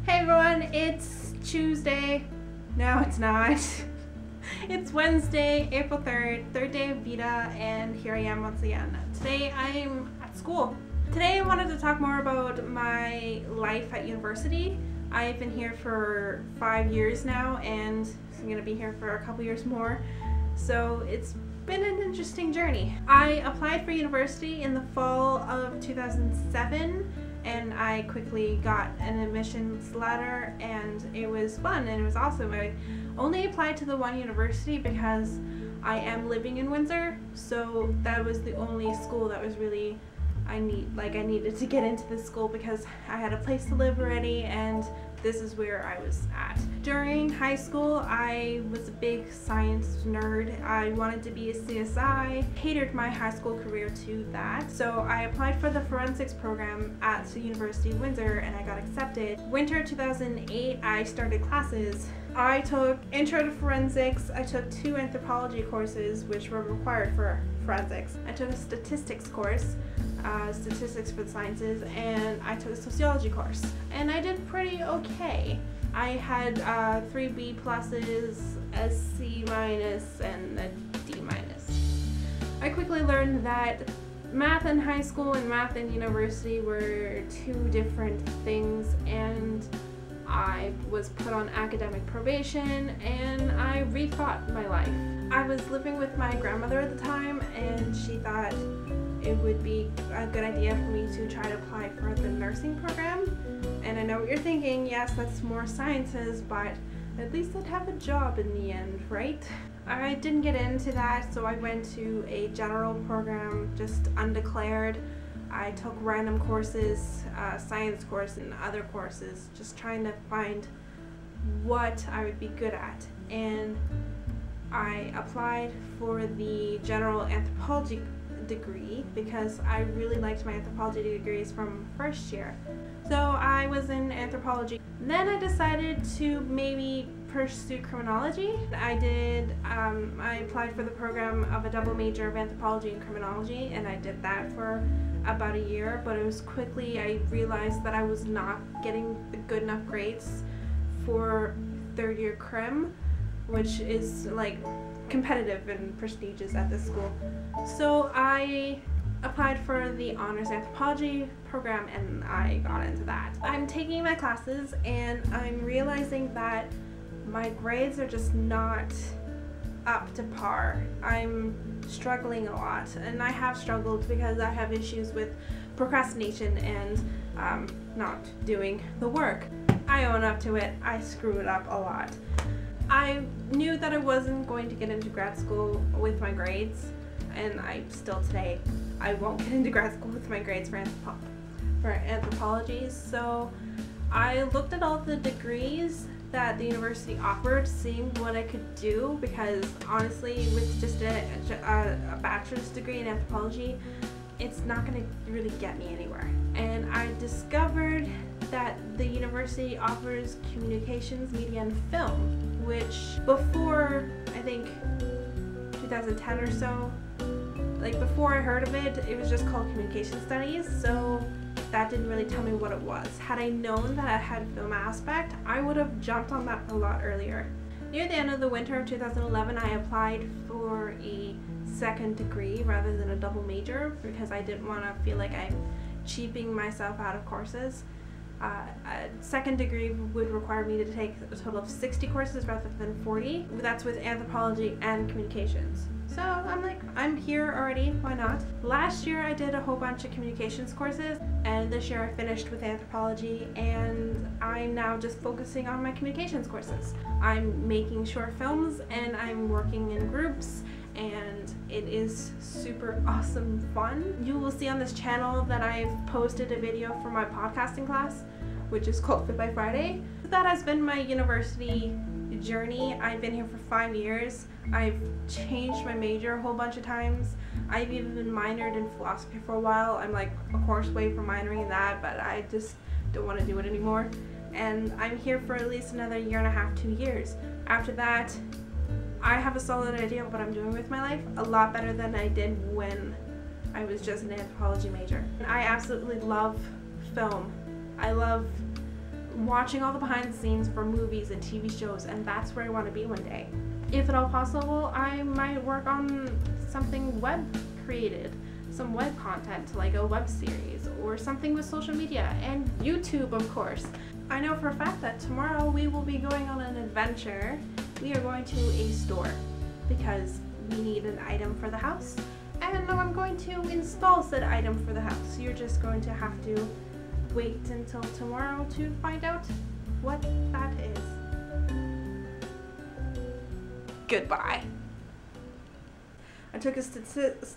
Hey everyone, it's Tuesday. No, it's not. It's Wednesday, April 3rd, third day of VEDA, and here I am once again. Today I'm at school. Today I wanted to talk more about my life at university. I've been here for 5 years now, and I'm going to be here for a couple years more. So it's been an interesting journey. I applied for university in the fall of 2007. And I quickly got an admissions letter, and it was fun and it was awesome. I only applied to the one university because I am living in Windsor, so that was the only school that was really I needed to get into this school because I had a place to live already, and this is where I was at. During high school, I was a big science nerd. I wanted to be a CSI, catered my high school career to that. So I applied for the forensics program at the University of Windsor and I got accepted. Winter 2008, I started classes. I took Intro to Forensics, I took 2 anthropology courses which were required for forensics. I took a statistics course, statistics for the sciences, and I took a sociology course. And I did pretty okay. I had 3 B pluses, a C minus, and a D minus. I quickly learned that math in high school and math in university were 2 different things, and I was put on academic probation and I rethought my life. I was living with my grandmother at the time, and she thought it would be a good idea for me to try to apply for the nursing program. And I know what you're thinking, yes, that's more sciences, but at least I'd have a job in the end, right? I didn't get into that, so I went to a general program, just undeclared. I took random courses, science course and other courses, just trying to find what I would be good at. And I applied for the general anthropology degree because I really liked my anthropology degrees from first year. So I was in anthropology. Then I decided to maybe pursue criminology. I applied for the program of a double major of anthropology and criminology, and I did that for about a year, but it was quickly I realized that I was not getting the good enough grades for third year crim, which is like competitive and prestigious at this school. So I applied for the honors anthropology program and I got into that. I'm taking my classes and I'm realizing that my grades are just not up to par. I'm struggling a lot, and I have struggled because I have issues with procrastination and not doing the work. I own up to it. I screw it up a lot. I knew that I wasn't going to get into grad school with my grades, and I won't get into grad school with my grades for anthropology. So I looked at all the degrees that the university offered, seeing what I could do, because honestly with just a bachelor's degree in anthropology, it's not going to really get me anywhere. And I discovered that the university offers communications, media, and film, which before, I think 2010 or so, like before I heard of it, it was just called communication studies, so that didn't really tell me what it was. Had I known that it had a film aspect, I would have jumped on that a lot earlier. Near the end of the winter of 2011, I applied for a second degree rather than a double major because I didn't want to feel like I'm cheaping myself out of courses. A second degree would require me to take a total of 60 courses rather than 40. That's with anthropology and communications. So I'm like, I'm here already, why not? Last year I did a whole bunch of communications courses, and this year I finished with anthropology, and I'm now just focusing on my communications courses. I'm making short films and I'm working in groups, and it is super awesome fun. You will see on this channel that I've posted a video for my podcasting class, which is called Fit by Friday. That has been my university journey. I've been here for 5 years. I've changed my major a whole bunch of times. I've even minored in philosophy for a while. I'm like a course away from minoring in that, but I just don't want to do it anymore. And I'm here for at least another 1.5 to 2 years. After that, I have a solid idea of what I'm doing with my life, a lot better than I did when I was just an anthropology major. I absolutely love film. I love watching all the behind the scenes for movies and TV shows, and that's where I want to be one day. If at all possible, I might work on something web created, some web content like a web series or something with social media and YouTube, of course. I know for a fact that tomorrow we will be going on an adventure. We are going to a store because we need an item for the house, and now I'm going to install said item for the house. You're just going to have to wait until tomorrow to find out what that is. Goodbye. I took a statistics